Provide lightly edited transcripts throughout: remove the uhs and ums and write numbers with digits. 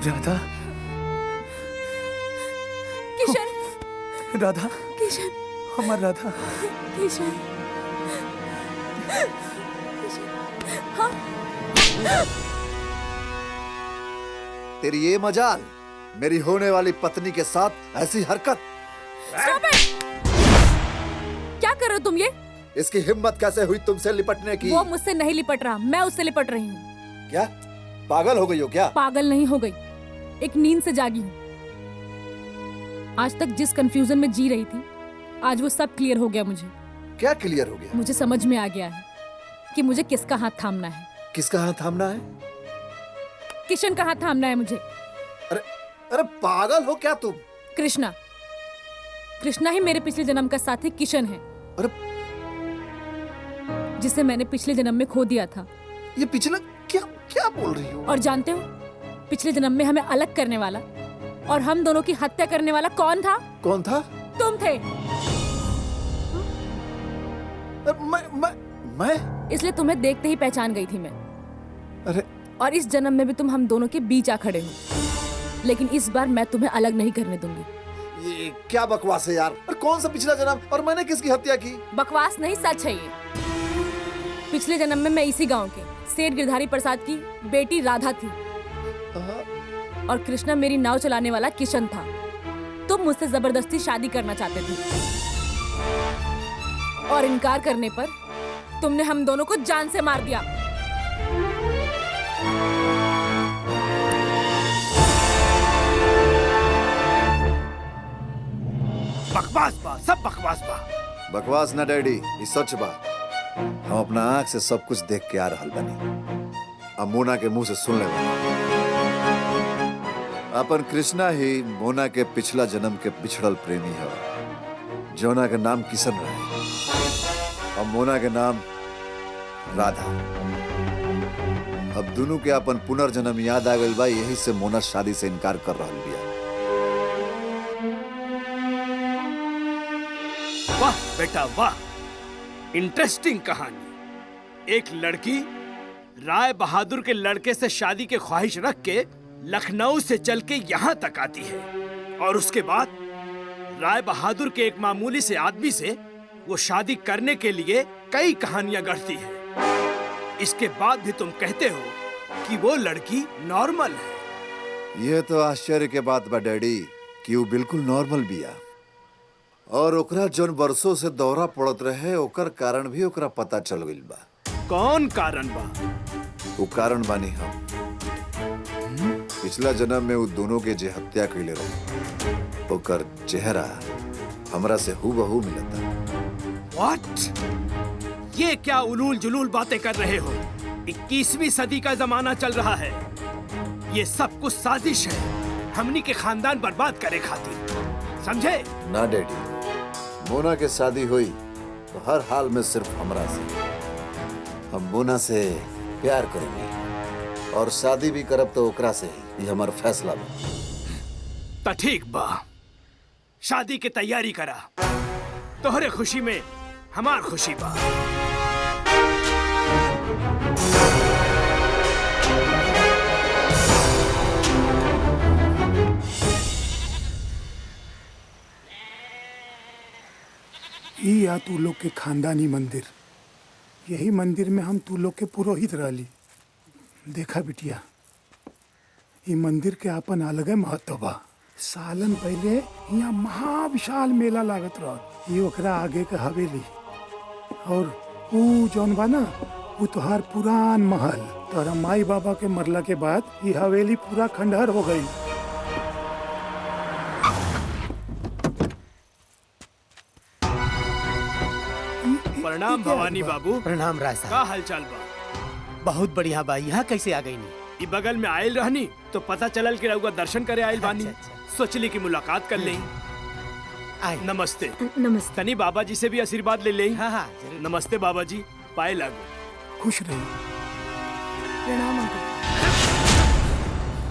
राधा, किशन, राधा, किशन, हमार राधा। किशन, हाँ। तेरी ये मजाल, मेरी होने वाली पत्नी के साथ ऐसी हरकत। Stop it! क्या कर रहे हो तुम ये? इसकी हिम्मत कैसे हुई तुमसे लिपटने की? वो मुझसे नहीं लिपट रहा, मैं उससे लिपट रही हूँ। क्या पागल हो गई हो क्या? पागल नहीं हो गई, एक नींद से जागी हूँ। आज तक जिस कंफ्यूजन में जी रही थी, आज वो सब क्लियर हो गया मुझे। क्या क्लियर हो गया? मुझे समझ में आ गया है कि मुझे किसका हाथ थामना है। किसका हाथ थामना है? किशन का हाथ थामना है मुझे। अरे अरे पागल हो क्या तुम? कृष्णा, कृष्णा ही मेरे पिछले जन्म का साथी किशन है। अरे जिसे मैंने पिछले जन्म में खो दिया था। ये पिछला क्या क्या बोल रही हो? और जानते हो पिछले जन्म में हमें अलग करने वाला और हम दोनों की हत्या करने वाला कौन था? कौन था? तुम थे। मैं? इसलिए तुम्हें देखते ही पहचान गई थी मैं। अरे और इस जन्म में भी तुम हम दोनों के बीच आ खड़े हो, लेकिन इस बार मैं तुम्हें अलग नहीं करने दूंगी। ये क्या बकवास है यार? और कौन सा पिछला जन्म? और मैंने किसकी हत्या की? बकवास नहीं, सच है ये। पिछले जन्म में मैं इसी गांव के सेठ गिरधारी प्रसाद की बेटी राधा थी और कृष्णा मेरी नाव चलाने वाला किशन था। तुम मुझसे जबरदस्ती शादी करना चाहते थे और इनकार करने पर तुमने हम दोनों को जान से मार दिया। बकवास बा, सब बकवास बा। बकवास ना डैडी, ये सच बा। हम अपना आंख से सब कुछ देख के आ रहल बनी। अब मोना के मुंह से सुन ले बनी। अपन कृष्णा ही मोना के पिछला जन्म के बिछड़ल प्रेमी है, जोना के नाम किशन रहे और मोना के नाम राधा। अब दोनों के अपन पुनर्जन्म याद आ गइल बा, यही से मोना शादी से इनकार कर रहल बिया। वाह बेटा वाह, इंटरेस्टिंग कहानी। एक लड़की राय बहादुर के लड़के से शादी की ख्वाहिश रख के लखनऊ से चल के यहाँ तक आती है और उसके बाद राय बहादुर के एक मामूली से आदमी से वो शादी करने के लिए कई कहानियां गढ़ती है। इसके बाद भी तुम कहते हो कि वो लड़की नॉर्मल है। यह तो आश्चर्य के बात बा डैडी कि वो बिल्कुल नॉर्मल बिया और ओकरा जौन बरसों से दौरा पड़त रहे ओकर कारण भी ओकरा पता चल गइल बा। कौन कारण बा? वो कारण बानी हम। पिछला जन्म में वो दोनों के जे हत्या कइले रहे ओकर चेहरा हमरा से हूबहू मिलता। What? ये क्या उलूल जुलूल बातें कर रहे हो? 21वीं सदी का जमाना चल रहा है। ये सब कुछ साजिश है हमनी के खानदान बर्बाद करे खातिर, समझे? ना डैडी, मोना के शादी हुई तो हर हाल में सिर्फ हमरा से। हम मोना से प्यार करेंगे और शादी भी करब तो ओकरा से ही। ये हमारा फैसला बा। तो ठीक बा, शादी की तैयारी करा। तोहरे खुशी में हमार खुशी बा। ई या तू लोग के खानदानी मंदिर, यही मंदिर में हम तू लोग के पुरोहित रहली। देखा बिटिया, ई मंदिर के अपन अलग महत्व बा। सालन पहले यहाँ महाविशाल मेला लागत रह। ये ओकरा आगे के हवेली और ऊ जौन बा ना, वो तोहार पुरान महल। तोहरा माई बाबा के मरला के बाद ये हवेली पूरा खंडहर हो गई। प्रणाम भवानी बाबू। प्रणाम राय साहब। का हालचाल बा? बहुत बढ़िया बा। यहाँ कैसे आ गई नी? ई बगल में आयल रहनी तो पता चलल कि रउआ दर्शन करे आयल बानी। सोचली कि मुलाकात कर लें। नमस्ते। नमस्ते। तनी बाबा जी से भी आशीर्वाद ले लें। हाँ हाँ जरूर। नमस्ते बाबा जी, पाए लागो। खुश रही। प्रणाम अंकल।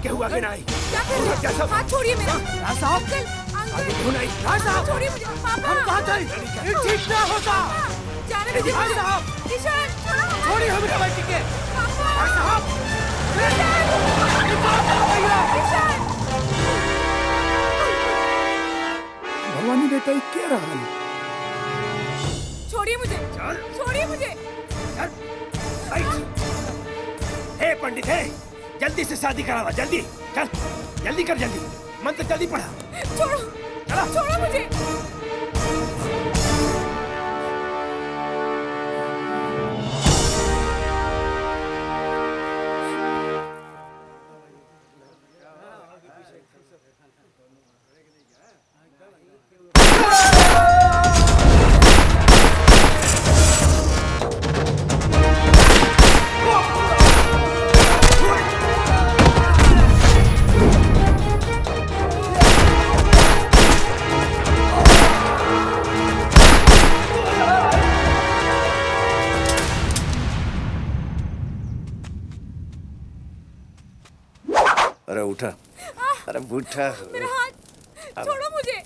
क्या हुआ कि नहीं? क्या कर रहे हो? हाथ छोड़िए मेरा। राय साहब, अंकल, आगे अंकल, क्यों नहीं? राय साहब, छोड़िए मुझे। पापा, हम कहाँ थे? ये ठीक ना होता। जाने दीजिए राय मुझे। साहब, किशन, छोड़ो। छोड़िए हमें बेटी के। पापा, राय साहब, किशन। भवानी बेटा, ये क्या रहा? छोड़िए मुझे, छोड़िए मुझे। हे पंडित है, जल्दी से शादी करावा, जल्दी चल, जल्दी कर, जल्दी मंत्र जल्दी पढ़ा। छोड़ो, चला। छोड़ो मुझे। अरे उठा, अरे उठा। मेरा हाथ, छोड़ो मुझे।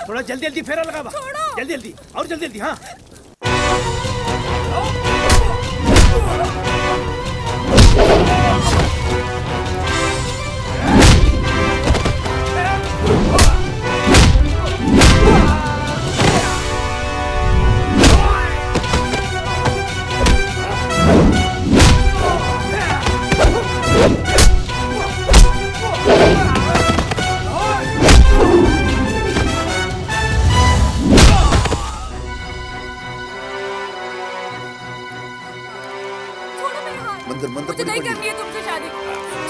थोड़ा जल्दी जल्दी फेरा लगा, छोड़ो। जल्दी जल्दी और जल्दी जल्दी। हाँ छोड़ो मेरा हाथ। मंदिर मंदिर मुझे बड़ी नहीं बड़ी। करनी है तुमसे शादी।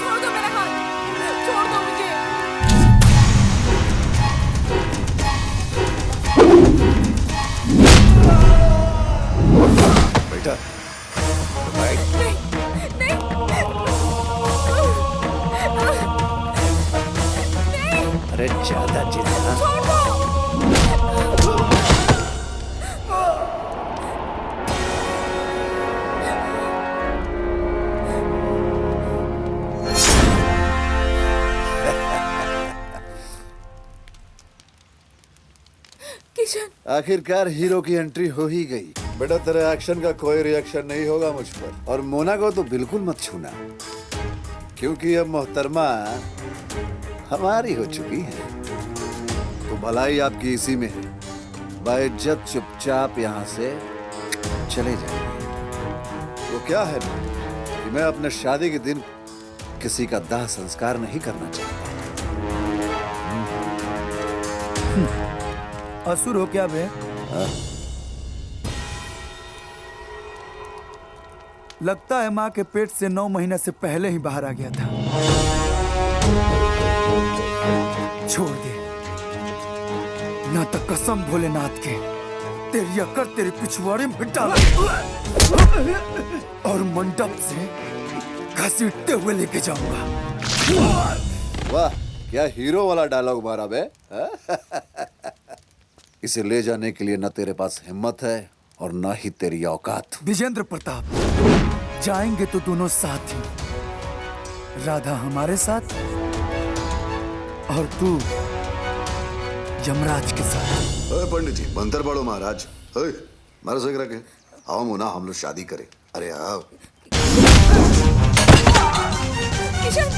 छोड़ दो मेरा हाथ, छोड़ दो मुझे। बेटा, नहीं, नहीं। नहीं, अरे ज्यादा जिद। छोड़ दो। किशन, आखिरकार हीरो की एंट्री हो ही गई। बेटा, तेरे एक्शन का कोई रिएक्शन नहीं होगा मुझ पर, और मोना को तो बिल्कुल मत छूना, क्योंकि अब मोहतरमा हमारी हो चुकी है। तो भलाई आपकी इसी में है। बाइज्जत चुपचाप यहाँ से चले जाइए। वो क्या है कि मैं अपने शादी के दिन किसी का दाह संस्कार नहीं करना चाहता। असुर हो क्या बे? लगता है माँ के पेट से 9 महीने से पहले ही बाहर आ गया था। छोड़ दे, ना तो कसम भोलेनाथ के तेरी अकड़ तेरे पिछवाड़े में डाल और मंडप से घसीटते हुए लेके जाऊंगा। वाह, क्या हीरो वाला डायलॉग मारा बे। इसे ले जाने के लिए न तेरे पास हिम्मत है और न ही तेरी औकात। विजेंद्र प्रताप, जाएंगे तो दोनों साथ ही, राधा हमारे साथ और तू यमराज के साथ। ओए पंडित जी, मंत्र पढ़ो महाराज। ओए मारो सो रखे, आओ मोना, हम लोग शादी करें। अरे आओ। किशन,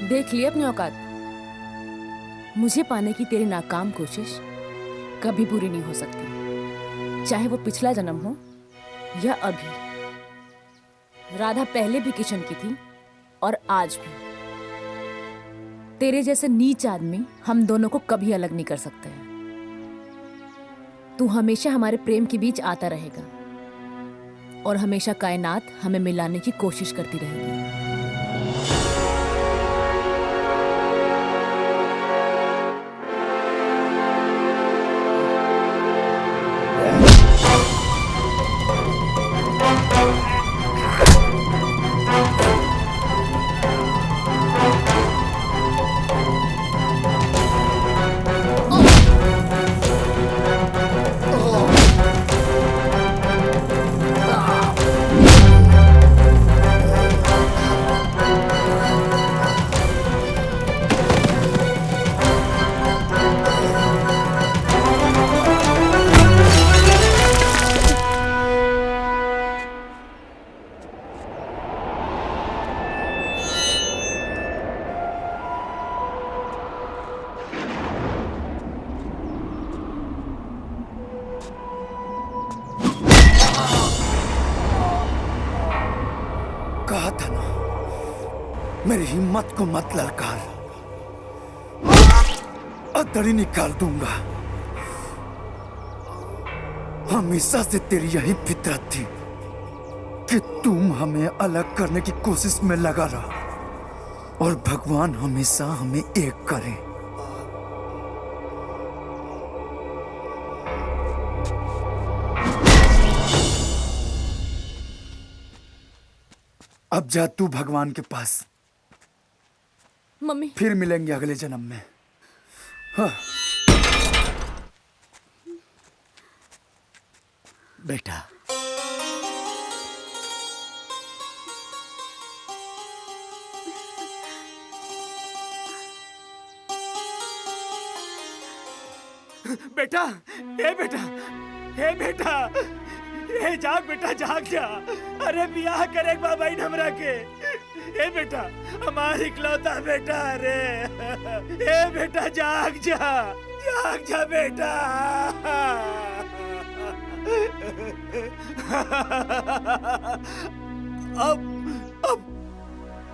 देख लिए अपनी औकात। मुझे पाने की तेरी नाकाम कोशिश कभी पूरी नहीं हो सकती, चाहे वो पिछला जन्म हो या अभी। राधा पहले भी किशन की थी और आज भी। तेरे जैसे नीच आदमी हम दोनों को कभी अलग नहीं कर सकते हैं। तू हमेशा हमारे प्रेम के बीच आता रहेगा और हमेशा कायनात हमें मिलाने की कोशिश करती रहेगी। कहा था ना, मेरी हिम्मत को मत ललकार, अतड़ी निकाल दूंगा। हमेशा से तेरी यही फितरत थी कि तुम हमें अलग करने की कोशिश में लगा रहा, और भगवान हमेशा हमें एक करे। अब जा तू भगवान के पास, मम्मी, फिर मिलेंगे अगले जन्म में। हाँ। बेटा, बेटा, हे बेटा, हे बेटा, हे जाग बेटा, जाग जा। अरे बियाह करे बाबा इन हमरा के। हे बेटा, हमारी इकलौता बेटा। अरे हे बेटा, जाग जा, जाग जा बेटा।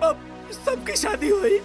अब सबकी शादी हुई।